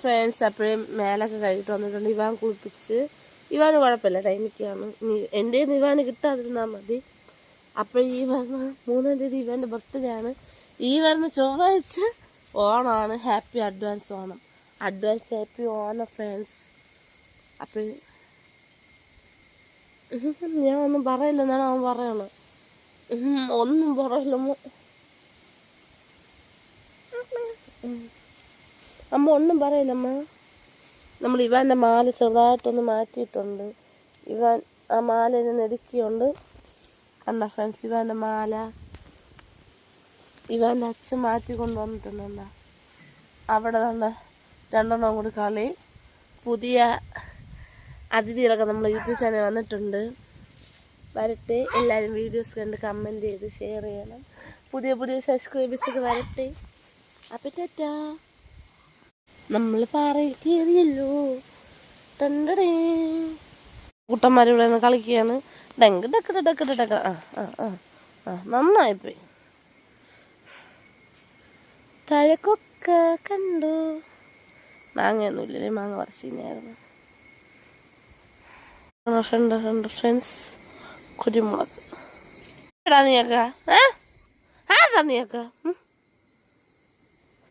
Friends അപ്പോഴും മേലൊക്കെ കഴിയിട്ട് വന്നിട്ടുണ്ട്. ഇവാൻ കുളിപ്പിച്ച്. ഇവാന് കുഴപ്പമില്ല, ടൈമിക്കാണ്. എൻ്റെ ഇവാന് കിട്ടാതിരുന്നാൽ മതി. അപ്പോൾ ഈ വരുന്ന 3-ാം തീയതി ഇവൻ്റെ ബർത്ത്ഡേ ആണ്. ഈ വരുന്ന ചൊവ്വാഴ്ച ഓണമാണ്. Happy advance Onam. Advance happy Onam friends. അപ്പോൾ ഞാൻ ഒന്നും പറയില്ലെന്നാണ് അവൻ പറയണത്. ഒന്നും പറയില്ല അമ്മ, ഒന്നും പറയില്ലമ്മ. നമ്മൾ ഇവാൻ്റെ മാല ചെറുതായിട്ടൊന്ന് മാറ്റിയിട്ടുണ്ട്. ഇവാൻ ആ മാല നെടുക്കിയുണ്ട്. കണ്ട ഫ്രണ്ട്സ്, ഇവാൻ്റെ മാല ഇവാൻ്റെ അച്ഛൻ മാറ്റി കൊണ്ടുവന്നിട്ടുണ്ട്. എന്താ അവിടെ കണ്ട 2 കൂടി കളി. പുതിയ അതിഥികളൊക്കെ നമ്മൾ യൂട്യൂബ് ചാനൽ വന്നിട്ടുണ്ട്. വരട്ടെ, എല്ലാവരും വീഡിയോസ് കണ്ട് കമൻറ്റ് ചെയ്ത് ഷെയർ ചെയ്യണം. പുതിയ സബ്സ്ക്രൈബേഴ്സൊക്കെ വരട്ടെ. അപ്പം ടാറ്റാ. നമ്മൾ പാറയിൽ കയറിയല്ലോ. ടണ്ടടേ. കുട്ടന്മാരിവിടെ നിന്ന് കളിക്കുകയാണ്. ഡങ്ക് ഡക്ക് ഡക്ക് ഡക്ക്. നന്നായിപ്പോയി. തഴക്കൊക്കെ കണ്ടു. മാങ്ങയൊന്നും ഇല്ലല്ലേ, മാങ്ങ പറിച്ചിരുന്നായിരുന്നു. ഫ്രണ്ട്സ്, കുരുമുളക്. നീയൊക്കെ നീയൊക്കെ